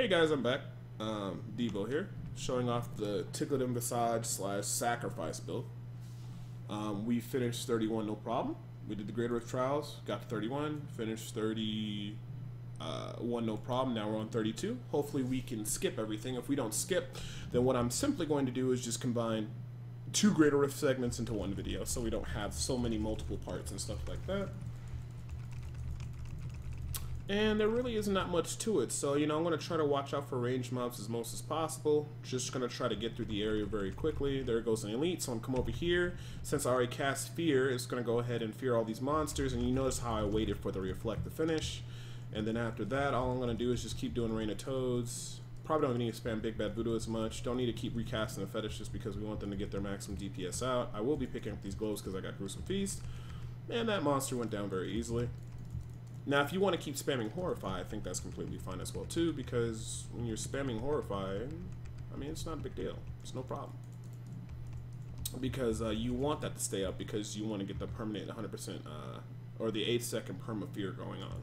Hey guys, I'm back. Debo here, showing off the Ticklet and Visage / Sacrifice build. We finished 31 no problem. We did the Greater Rift Trials, got to 31, finished 31 no problem. Now we're on 32. Hopefully we can skip everything. If we don't skip, then what I'm simply going to do is just combine 2 Greater Rift segments into one video, so we don't have so many multiple parts and stuff like that. And there really isn't that much to it, so I'm going to try to watch out for range mobs as most as possible. Just going to try to get through the area very quickly. There goes an elite, so I'm going to come over here. Since I already cast Fear, it's going to go ahead and fear all these monsters, and you notice how I waited for the reflect to finish. And then after that, all I'm going to do is just keep doing Rain of Toads. Probably don't need to spam Big Bad Voodoo as much. Don't need to keep recasting the fetish just because we want them to get their maximum DPS out. I will be picking up these gloves because I got Gruesome Feast. And that monster went down very easily. Now, if you want to keep spamming Horrify, I think that's completely fine as well, too, because when you're spamming Horrify, I mean, it's not a big deal. It's no problem. Because you want that to stay up because you want to get the permanent 100%, or the 8-second perma fear going on.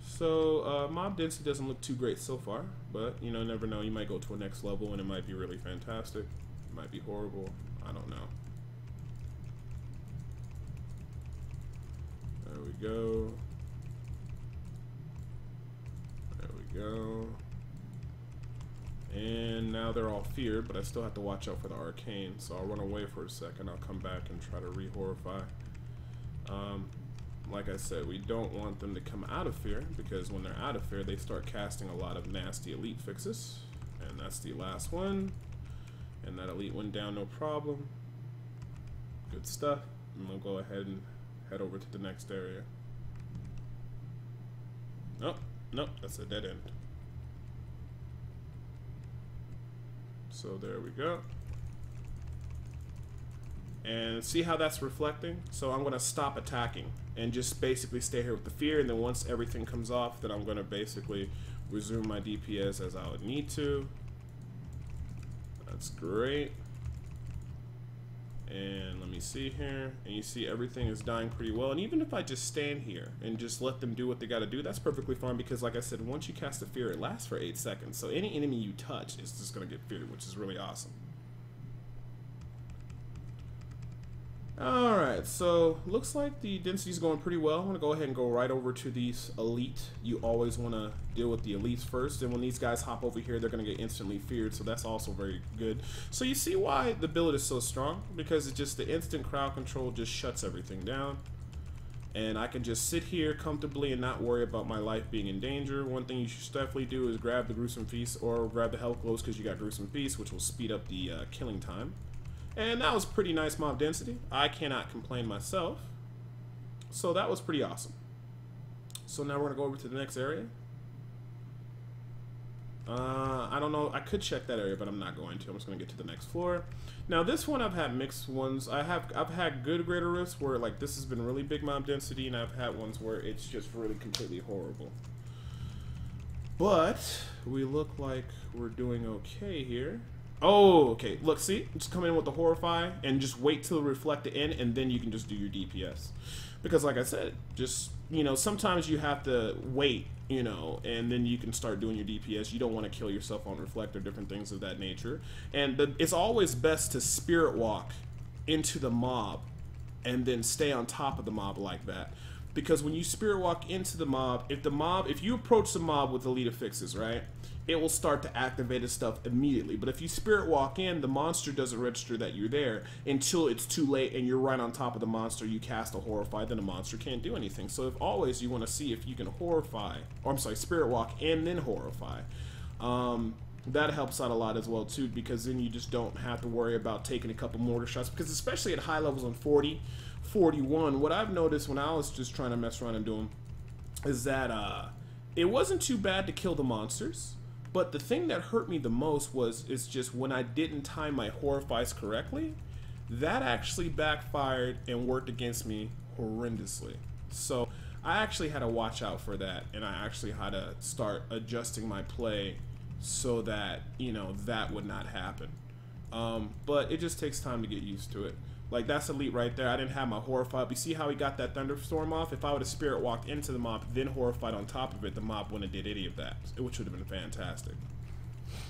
So, mob density doesn't look too great so far, but, never know. You might go to a next level and it might be really fantastic. It might be horrible. I don't know. There we go. There we go. And now they're all feared, but I still have to watch out for the arcane. So I'll run away for a second. I'll come back and try to re-horrify. Like I said, we don't want them to come out of fear, because when they're out of fear, they start casting a lot of nasty elite fixes. And that's the last one. And that elite went down, no problem. Good stuff. And we'll go ahead and head over to the next area. Nope, nope, that's a dead end. So there we go. And see how that's reflecting? So I'm gonna stop attacking and just basically stay here with the fear, and then once everything comes off, then I'm gonna basically resume my DPS as I would need to. That's great. And let me see here, and you see everything is dying pretty well. And even if I just stand here and just let them do what they gotta do, that's perfectly fine, because like I said, once you cast a fear, it lasts for 8 seconds. So any enemy you touch is just gonna get feared, which is really awesome. Alright, so looks like the density is going pretty well. I'm going to go ahead and go right over to these elite. You always want to deal with the elites first, and when these guys hop over here, they're going to get instantly feared, so that's also very good. So you see why the build is so strong, because it's just the instant crowd control just shuts everything down. And I can just sit here comfortably and not worry about my life being in danger. One thing you should definitely do is grab the Gruesome Feast or grab the Health Glows, because you got Gruesome Feast, which will speed up the killing time. And that was pretty nice mob density. I cannot complain myself. So that was pretty awesome. So now we're gonna go over to the next area. I don't know, I could check that area, but I'm not going to. I'm just gonna get to the next floor. Now this one I've had mixed ones. I've had good Greater Rifts where like this has been really big mob density, and I've had ones where it's just really completely horrible. But we look like we're doing okay here. Oh, okay. Look, see? Just come in with the Horrify and just wait till the reflect to end, and then you can just do your DPS. Because like I said, just, sometimes you have to wait, and then you can start doing your DPS. You don't want to kill yourself on reflect or different things of that nature. And it's always best to spirit walk into the mob and then stay on top of the mob like that. Because when you spirit walk into the mob, if you approach the mob with elite affixes, right, it will start to activate its stuff immediately. But if you spirit walk in, the monster doesn't register that you're there until it's too late and you're right on top of the monster. You cast a Horrify, then the monster can't do anything. So if always you want to see if you can spirit walk and then Horrify. That helps out a lot as well too, because then you just don't have to worry about taking a couple mortar shots, because especially at high levels on 40, 41, what I've noticed when I was just trying to mess around and do them is that it wasn't too bad to kill the monsters, but the thing that hurt me the most is just when I didn't time my Horrifies correctly, that actually backfired and worked against me horrendously. So I actually had to watch out for that, and I actually had to start adjusting my play so that, that would not happen. But it just takes time to get used to it. Like, that's elite right there. I didn't have my Horrify up. You see how he got that Thunderstorm off? If I would have Spirit Walked into the mob, then Horrified on top of it, the mob wouldn't have did any of that, which would have been fantastic.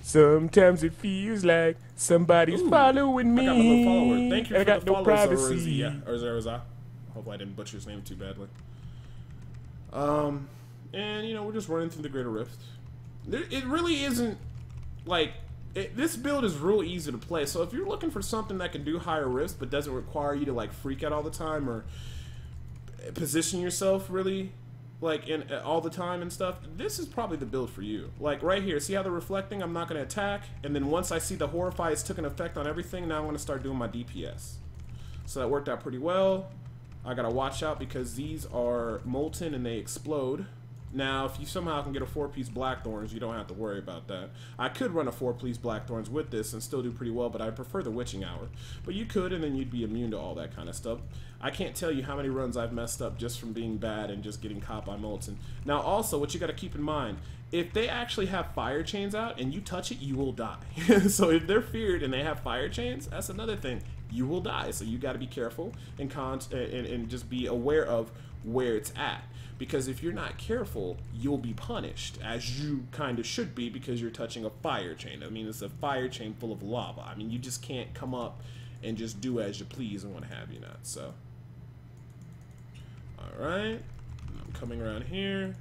Sometimes it feels like somebody's following me. I got my little follower. Thank you for got the no follow, privacy. Yeah, or Zaraza. Hope I didn't butcher his name too badly. And, you know, we're just running through the Greater Rift. It really isn't, like, this build is real easy to play. So if you're looking for something that can do higher risk but doesn't require you to, like, freak out all the time or position yourself really, like, in all the time and stuff, this is probably the build for you. Like, right here, see how they're reflecting? I'm not going to attack. And then once I see the Horrify has took an effect on everything, now I'm going to start doing my DPS. So that worked out pretty well. I got to watch out because these are molten and they explode. Now, if you somehow can get a 4-piece Blackthorns, you don't have to worry about that. I could run a 4-piece Blackthorns with this and still do pretty well, but I prefer the Witching Hour. But you could, and then you'd be immune to all that kind of stuff. I can't tell you how many runs I've messed up just from being bad and just getting caught by Molten. Now, also, what you got to keep in mind, if they actually have fire chains out and you touch it, you will die. So if they're feared and they have fire chains, that's another thing. You will die. So you got to be careful and just be aware of where it's at. Because if you're not careful, you'll be punished, as you kind of should be, because you're touching a fire chain. I mean, it's a fire chain full of lava. I mean, you just can't come up and just do as you please and what have you not. So, alright, I'm coming around here.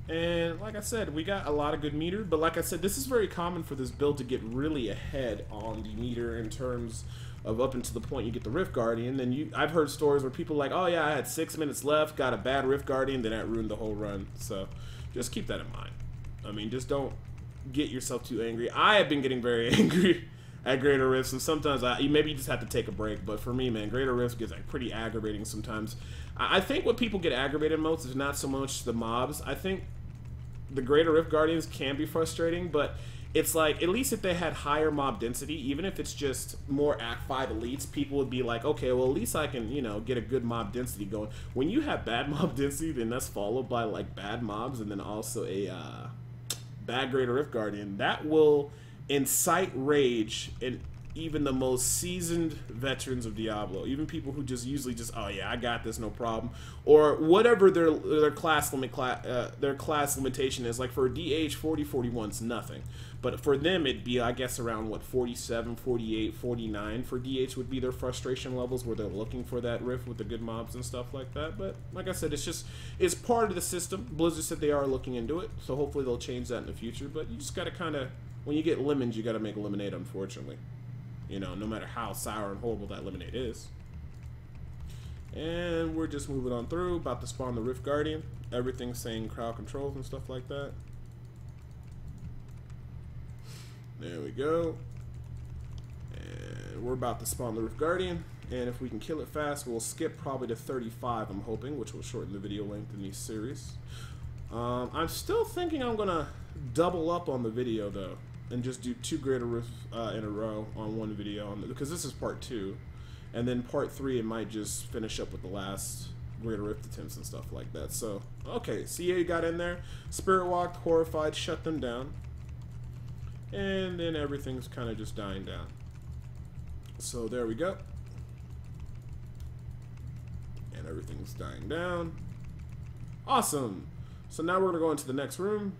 And like I said, we got a lot of good meter, but like I said, this is very common for this build to get really ahead on the meter in terms of up until the point you get the Rift Guardian. Then I've heard stories where people are like, oh yeah, I had 6 minutes left, got a bad Rift Guardian, then that ruined the whole run. So just keep that in mind. I mean, just don't get yourself too angry. I have been getting very angry at Greater Rifts, and sometimes maybe you just have to take a break. But for me, man, Greater Rifts gets like pretty aggravating sometimes. I think what people get aggravated most is not so much the mobs. I think the Greater Rift Guardians can be frustrating, but it's like, at least if they had higher mob density, even if it's just more Act 5 elites, people would be like, okay, well, at least I can, you know, get a good mob density going. When you have bad mob density, then that's followed by, like, bad mobs, and then also a bad Greater Rift Guardian, that will incite rage in even the most seasoned veterans of Diablo, even people who just usually just, oh yeah, I got this, no problem, or whatever their class limitation is. Like for a DH, 40, 41's nothing, but for them it'd be, I guess, around what, 47, 48, 49 for DH would be their frustration levels, where they're looking for that rift with the good mobs and stuff like that. But like I said, it's part of the system. Blizzard said they are looking into it, so hopefully they'll change that in the future. But you just gotta kind of, when you get lemons, you gotta make lemonade, unfortunately. You know, no matter how sour and horrible that lemonade is. And we're just moving on through, about to spawn the Rift Guardian. Everything's saying crowd controls and stuff like that. There we go. And we're about to spawn the Rift Guardian. And if we can kill it fast, we'll skip probably to 35, I'm hoping, which will shorten the video length in these series. I'm still thinking I'm going to double up on the video, though, and just do 2 Greater Rifts in a row on one video, because this is part 2, and then part 3 it might just finish up with the last Greater Rift attempts and stuff like that. So okay, CA got in there, Spirit Walked, Horrified, shut them down, and then everything's kind of just dying down. So there we go, and everything's dying down. Awesome. So now we're gonna go into the next room.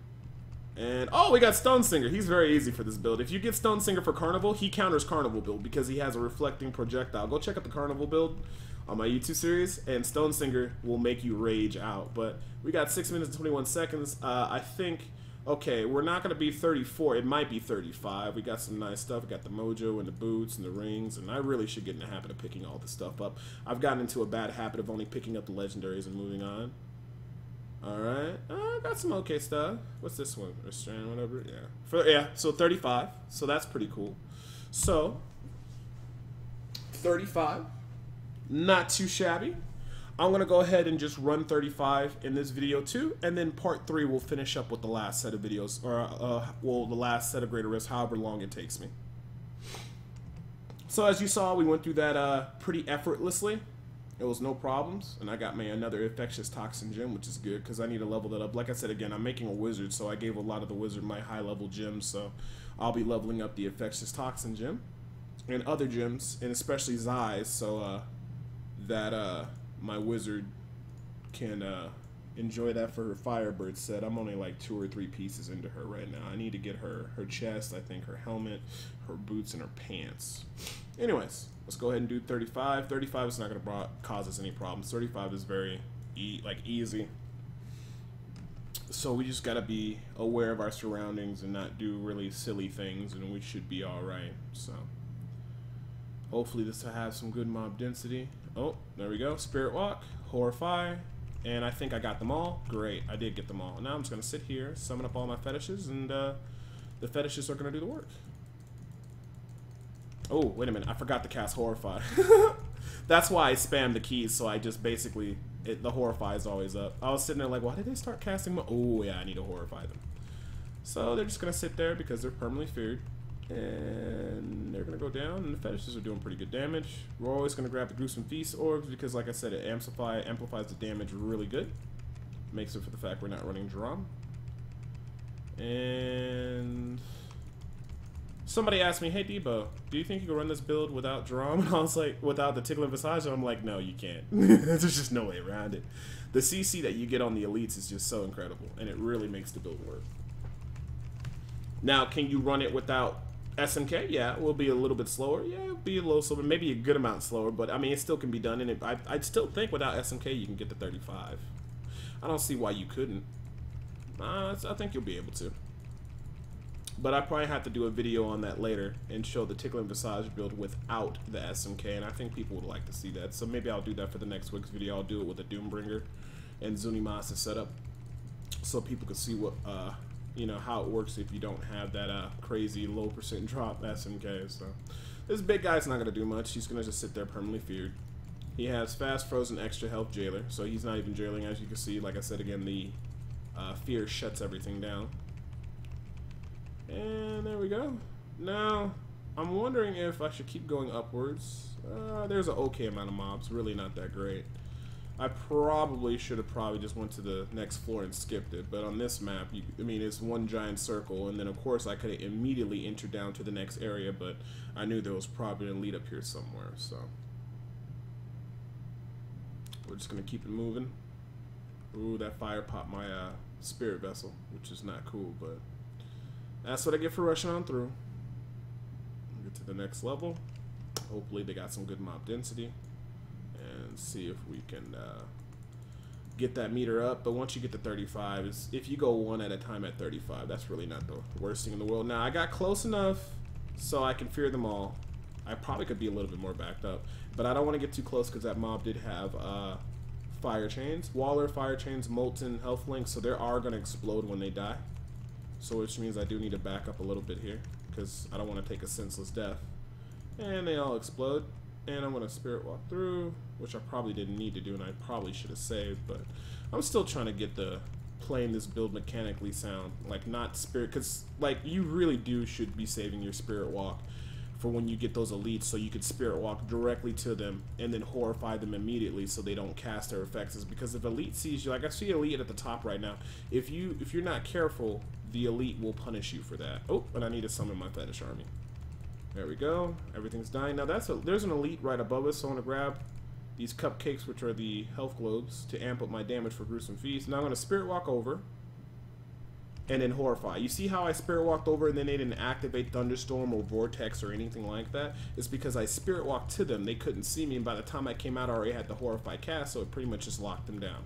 And, oh, we got Stone Singer. He's very easy for this build. If you get Stone Singer for Carnival, he counters Carnival build because he has a reflecting projectile. Go check out the Carnival build on my YouTube series, and Stone Singer will make you rage out. But we got 6 minutes and 21 seconds. I think, okay, we're not going to be 34. It might be 35. We got some nice stuff. We got the mojo and the boots and the rings, and I really should get in the habit of picking all this stuff up. I've gotten into a bad habit of only picking up the legendaries and moving on. Alright, got some okay stuff. What's this one? Restrain, whatever, yeah. So 35, so that's pretty cool. So, 35, not too shabby. I'm going to go ahead and just run 35 in this video too, and then part 3 will finish up with the last set of videos, or, well, the last set of Greater Rifts, however long it takes me. So as you saw, we went through that pretty effortlessly. It was no problems, and I got me another Infectious Toxin gem, which is good because I need to level that up. Like I said, again, I'm making a wizard, so I gave a lot of the wizard my high-level gems, so I'll be leveling up the Infectious Toxin gem. and other gyms, and especially Zai's, so that my wizard can enjoy that for her Firebird set. I'm only like 2 or 3 pieces into her right now. I need to get her chest, I think her helmet, her boots, and her pants. Anyways, let's go ahead and do 35. 35 is not going to cause us any problems. 35 is very easy. So we just got to be aware of our surroundings and not do really silly things, and we should be alright. So hopefully this will have some good mob density. Oh, there we go. Spirit Walk, Horrify, and I think I got them all. Great, I did get them all. Now I'm just going to sit here, summon up all my fetishes, and the fetishes are going to do the work. Oh, wait a minute. I forgot to cast Horrify. That's why I spammed the keys, so I just basically... the Horrify is always up. I was sitting there like, why did they start casting more? Oh, yeah, I need to Horrify them. So they're just going to sit there because they're permanently feared. And they're going to go down, and the fetishes are doing pretty good damage. We're always going to grab the Gruesome Feast orbs because, like I said, it amplifies the damage really good. Makes it for the fact we're not running Drum. And... somebody asked me, hey Debo, do you think you can run this build without Drum? And I was like, without the Tickling Visage? And I'm like, no, you can't. There's just no way around it. The CC that you get on the elites is just so incredible, and it really makes the build work. Now, can you run it without SMK? Yeah, it will be a little bit slower. Yeah, it'll be a little slower, maybe a good amount slower, but I mean, it still can be done, and I'd still think without SMK you can get to 35. I don't see why you couldn't. I think you'll be able to. But I probably have to do a video on that later and show the Tickling Visage build without the SMK, and I think people would like to see that. So maybe I'll do that for the next week's video. I'll do it with a Doombringer and Zunimasa setup, so people can see what you know, how it works if you don't have that crazy low % drop SMK. So this big guy's not gonna do much. He's gonna just sit there permanently feared. He has fast, frozen, extra health jailer, so he's not even jailing, as you can see. Like I said again, the fear shuts everything down. And there we go. Now, I'm wondering if I should keep going upwards. There's an okay amount of mobs, really not that great. I probably should have just went to the next floor and skipped it, but on this map, I mean, it's one giant circle, and then of course I could have immediately entered down to the next area, but I knew there was probably a lead up here somewhere, so. We're just gonna keep it moving. Ooh, that fire popped my spirit vessel, which is not cool, but that's what I get for rushing on through. Get to the next level. Hopefully they got some good mob density, and see if we can get that meter up. But once you get to 35, if you go one at a time at 35, that's really not the worst thing in the world. Now I got close enough so I can fear them all. I probably could be a little bit more backed up, but I don't want to get too close because that mob did have fire chains, Waller, fire chains, molten, health links, so they are going to explode when they die. So which means I do need to back up a little bit here because I don't want to take a senseless death. And they all explode. And I'm going to spirit walk through, which I probably didn't need to do, and I probably should have saved, but I'm still trying to get the playing this build mechanically sound. Like, not spirit, because like you really should be saving your spirit walk for when you get those elites, so you could spirit walk directly to them and then horrify them immediately so they don't cast their effects. Is because if elite sees you, like I see elite at the top right now, if you're not careful, the elite will punish you for that. Oh, and I need to summon my fetish army. There we go. Everything's dying. Now there's an elite right above us, so I'm gonna grab these cupcakes, which are the health globes, to amp up my damage for Gruesome Feast. Now I'm gonna spirit walk over and then horrify. You see how I spirit walked over and then they didn't activate Thunderstorm or Vortex or anything like that? It's because I spirit walked to them. They couldn't see me, and by the time I came out, I already had the horrify cast, so it pretty much just locked them down.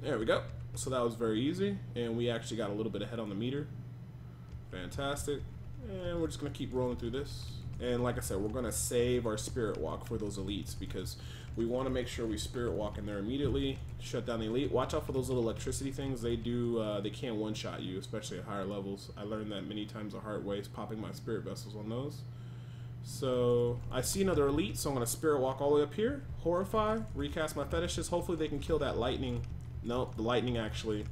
There we go. So that was very easy, and we actually got a little bit ahead on the meter. Fantastic. And we're just going to keep rolling through this. And like I said, we're going to save our spirit walk for those elites because we want to make sure we spirit walk in there immediately, shut down the elite. Watch out for those little electricity things. They can't one-shot you, especially at higher levels. I learned that many times the hard way, popping my spirit vessels on those. So I see another elite, so I'm going to spirit walk all the way up here, horrify, recast my fetishes. Hopefully they can kill that lightning. Nope, the lightning actually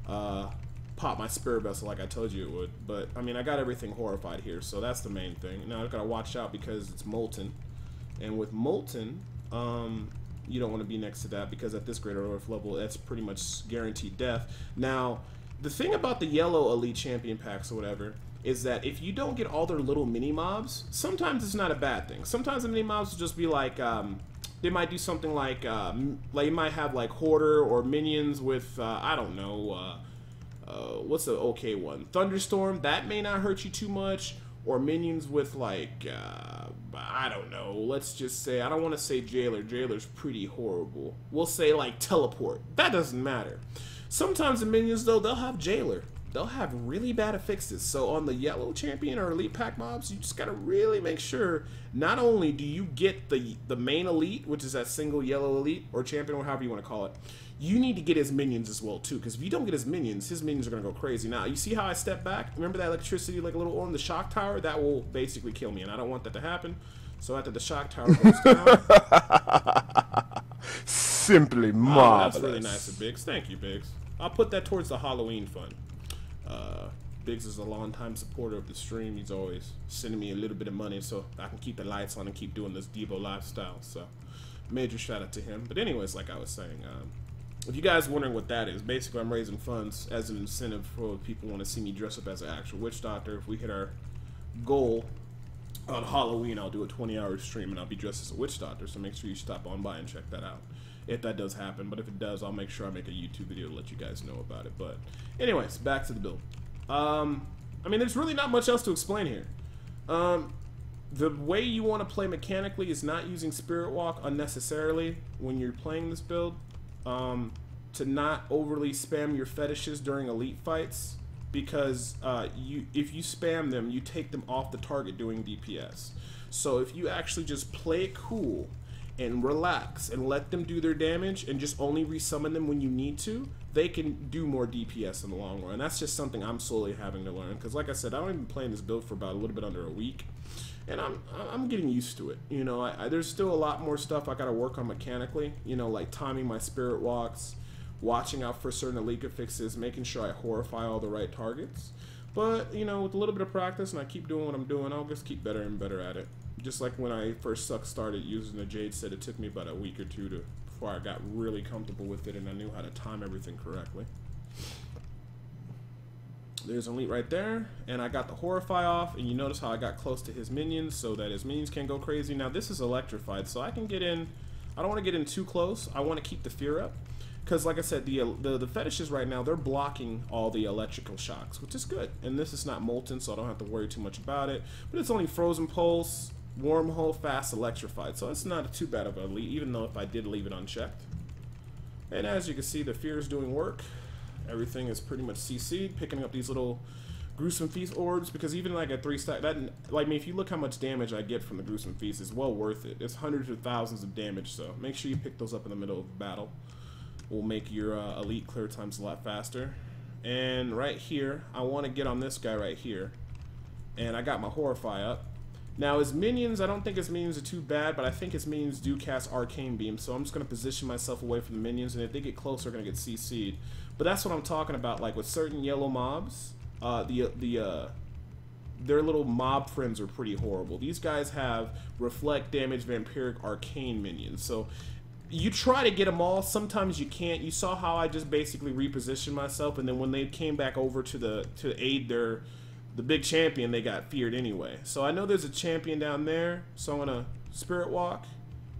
pop my spirit vessel like I told you it would. But I mean, I got everything horrified here, so that's the main thing. Now I've got to watch out because it's molten, and with molten, you don't want to be next to that because at this greater earth level, that's pretty much guaranteed death. Now, the thing about the yellow elite champion packs or whatever is that if you don't get all their little mini mobs, sometimes it's not a bad thing. Sometimes the mini mobs will just be like, they might do something like you might have like Hoarder or minions with, I don't know, what's the okay one? Thunderstorm, that may not hurt you too much. Or minions with like, I don't know, let's just say, I don't want to say Jailer. Jailer's pretty horrible. We'll say like Teleport. That doesn't matter. Sometimes the minions though, they'll have Jailer. They'll have really bad affixes. So on the yellow champion or elite pack mobs, you just gotta really make sure not only do you get the main elite, which is that single yellow elite or champion or however you want to call it, you need to get his minions as well too, because if you don't get his minions are gonna go crazy. Now you see how I step back? Remember that electricity, like a little orb, the shock tower? That will basically kill me, and I don't want that to happen. So after the shock tower goes down, simply marvelous. That's really nice of Biggs. Thank you, Biggs. I'll put that towards the Halloween fund. Biggs is a long-time supporter of the stream. He's always sending me a little bit of money so I can keep the lights on and keep doing this Debo lifestyle. So major shout out to him. But anyways, like I was saying, if you guys are wondering what that is, basically I'm raising funds as an incentive for people who want to see me dress up as an actual witch doctor. If we hit our goal on Halloween, I'll do a 20-hour stream and I'll be dressed as a witch doctor. So make sure you stop on by and check that out. If that does happen, but if it does, I'll make sure I make a YouTube video to let you guys know about it. But anyways, back to the build. I mean, there's really not much else to explain here. The way you want to play mechanically is not using Spirit Walk unnecessarily when you're playing this build. To not overly spam your fetishes during elite fights, because if you spam them, you take them off the target doing DPS. So if you actually just play it cool and relax and let them do their damage and just only resummon them when you need to, they can do more DPS in the long run. That's just something I'm slowly having to learn, because like I said, I've only been playing this build for about a little bit under a week, and I'm getting used to it. You know, there's still a lot more stuff I gotta work on mechanically, you know, like timing my spirit walks, watching out for certain elite fixes, making sure I horrify all the right targets. But, you know, with a little bit of practice and I keep doing what I'm doing, I'll just keep better and better at it. Just like when I first started using the Jade set, it took me about a week or two before I got really comfortable with it and I knew how to time everything correctly. There's an elite right there, and I got the Horrify off, and you notice how I got close to his minions so that his minions can't go crazy. Now this is electrified, so I can get in. I don't want to get in too close. I want to keep the fear up, because like I said, the fetishes right now, they're blocking all the electrical shocks, which is good. And this is not molten, so I don't have to worry too much about it. But it's only frozen pulse, wormhole, fast, electrified, so it's not too bad of a lead, even though if I did leave it unchecked. And as you can see, the fear is doing work. Everything is pretty much CC'd, picking up these little gruesome feast orbs, because even like a 3-stack, that, like, I mean, if you look how much damage I get from the gruesome feast, it's well worth it. It's hundreds of thousands of damage, so make sure you pick those up in the middle of the battle. Will make your elite clear times a lot faster. And right here, I want to get on this guy right here, and I got my Horrify up. Now his minions, I don't think his minions are too bad, but I think his minions do cast Arcane Beam, so I'm just going to position myself away from the minions, and if they get close, they're going to get CC'd. But that's what I'm talking about, like with certain yellow mobs, their little mob friends are pretty horrible. These guys have Reflect, Damage, Vampiric, Arcane minions, so you try to get them all, sometimes you can't. You saw how I just basically repositioned myself, and then when they came back over to aid the big champion, they got feared anyway. So I know there's a champion down there, so I'm gonna Spirit Walk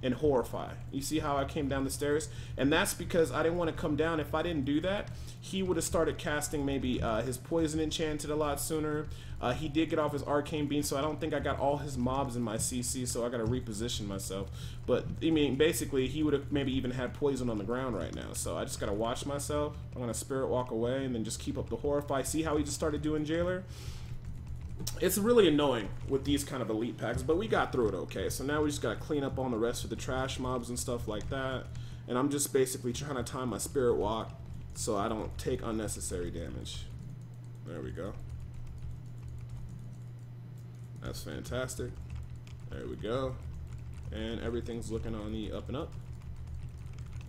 and Horrify. You see how I came down the stairs? And that's because I didn't want to come down. If I didn't do that, he would have started casting maybe his Poison Enchanted a lot sooner. He did get off his Arcane Beam, so I don't think I got all his mobs in my CC, so I got to reposition myself. But, I mean, basically, he would have maybe even had Poison on the ground right now, so I just got to watch myself. I'm going to Spirit Walk away and then just keep up the Horrify. See how he just started doing Jailer? It's really annoying with these kind of elite packs, but we got through it okay. So now we just got to clean up on the rest of the trash mobs and stuff like that. And I'm just basically trying to time my Spirit Walk so I don't take unnecessary damage. There we go. That's fantastic. There we go. And everything's looking on the up and up.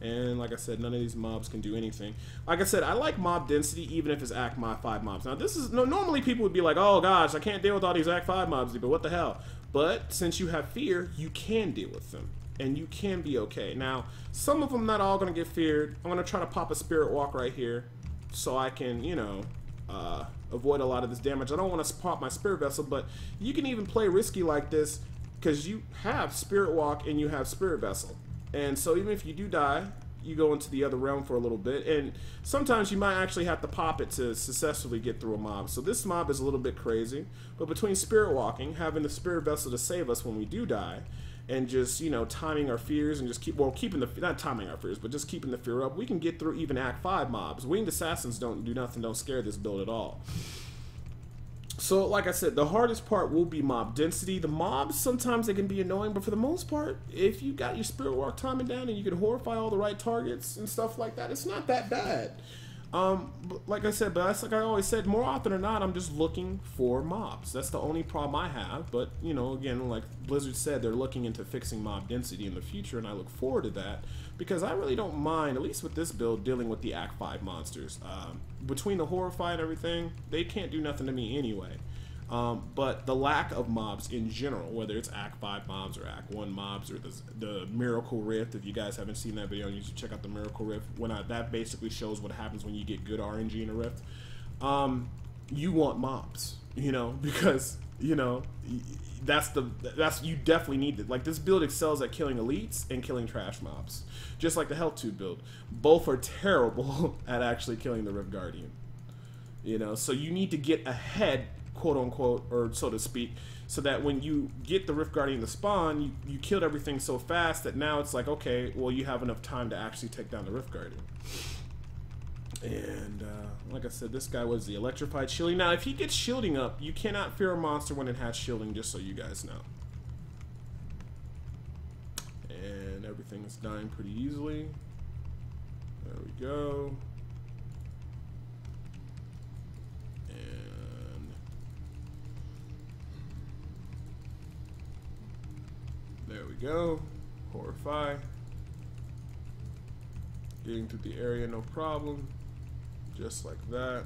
And like I said, none of these mobs can do anything. Like I said, I like mob density even if it's Act 5 mobs. Now this is, normally people would be like, oh gosh, I can't deal with all these Act 5 mobs, but what the hell? But since you have fear, you can deal with them. And you can be okay. Now, some of them not all going to get feared. I'm going to try to pop a Spirit Walk right here so I can, you know, avoid a lot of this damage. I don't want to pop my Spirit Vessel, but you can even play risky like this because you have Spirit Walk and you have Spirit Vessel. And so even if you do die, you go into the other realm for a little bit, and sometimes you might actually have to pop it to successfully get through a mob. So this mob is a little bit crazy, but between Spirit Walking, having the Spirit Vessel to save us when we do die, and just, you know, timing our fears and just keeping the, not timing our fears, but just keeping the fear up, we can get through even Act 5 mobs. Winged Assassins don't do nothing, don't scare this build at all. So, like I said, the hardest part will be mob density. The mobs, sometimes they can be annoying, but for the most part, if you got your Spirit Walk timing down and you can horrify all the right targets and stuff like that, it's not that bad. But like I said, but that's like I always said, more often than not, I'm just looking for mobs. That's the only problem I have. But, you know, again, like Blizzard said, they're looking into fixing mob density in the future, and I look forward to that because I really don't mind, at least with this build, dealing with the Act 5 monsters. Between the Horrify and everything, they can't do nothing to me anyway. But the lack of mobs in general, whether it's Act 5 mobs or Act 1 mobs or the Miracle Rift, if you guys haven't seen that video, you should check out the Miracle Rift. That basically shows what happens when you get good RNG in a Rift. You want mobs, you know, because, you know, you definitely need it. Like, this build excels at killing elites and killing trash mobs, just like the Health Tube build. Both are terrible at actually killing the Rift Guardian, you know, so you need to get ahead, quote unquote, or so to speak, so that when you get the Rift Guardian to spawn, you killed everything so fast that now it's like, okay, well, you have enough time to actually take down the Rift Guardian. And like I said, this guy was the Electrified Shielding. Now, if he gets shielding up, you cannot fear a monster when it has shielding, just so you guys know. And everything is dying pretty easily. There we go. There we go. Horrify. Getting through the area, no problem. Just like that.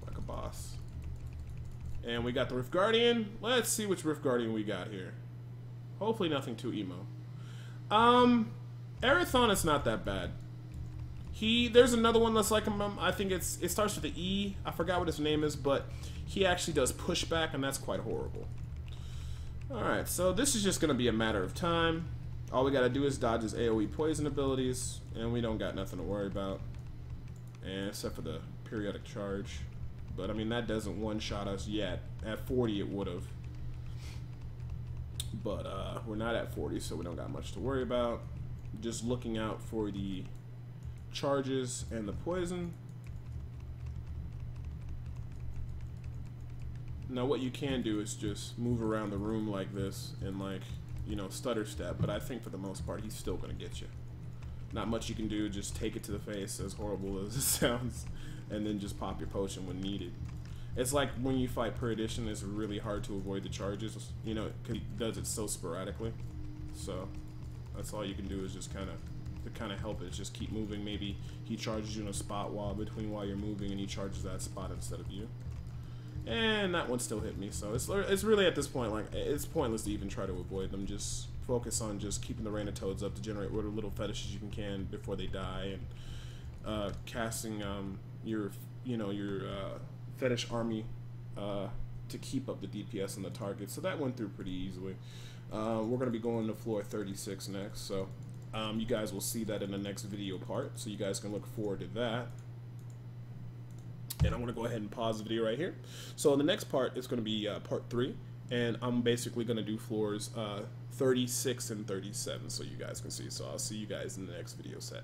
Like a boss. And we got the Rift Guardian. Let's see which Rift Guardian we got here. Hopefully nothing too emo. Erathon is not that bad. There's another one that's like him. I think it starts with the E. I forgot what his name is, but he actually does pushback, and that's quite horrible. Alright, so this is just going to be a matter of time. All we got to do is dodge his AoE poison abilities, and we don't got nothing to worry about. And except for the periodic charge. But, I mean, that doesn't one-shot us yet. At 40, it would have. But, we're not at 40, so we don't got much to worry about. Just looking out for the charges and the poison. Now what you can do is just move around the room like this and, like, you know, stutter step, but I think for the most part he's still going to get you. Not much you can do, just take it to the face, as horrible as it sounds, and then just pop your potion when needed. It's like when you fight Perdition, it's really hard to avoid the charges, you know, because he does it so sporadically. So that's all you can do is just kind of help it, just keep moving. Maybe he charges you in a spot while you're moving, and he charges that spot instead of you. And that one still hit me, so it's really at this point, like, it's pointless to even try to avoid them. Just focus on just keeping the Rain of Toads up to generate whatever little fetishes you can before they die, and casting your fetish army to keep up the DPS on the target. So that went through pretty easily. We're going to be going to floor 36 next, so you guys will see that in the next video part, so you guys can look forward to that. And I'm going to go ahead and pause the video right here. So in the next part, it's going to be part 3. And I'm basically going to do floors 36 and 37 so you guys can see. So I'll see you guys in the next video set.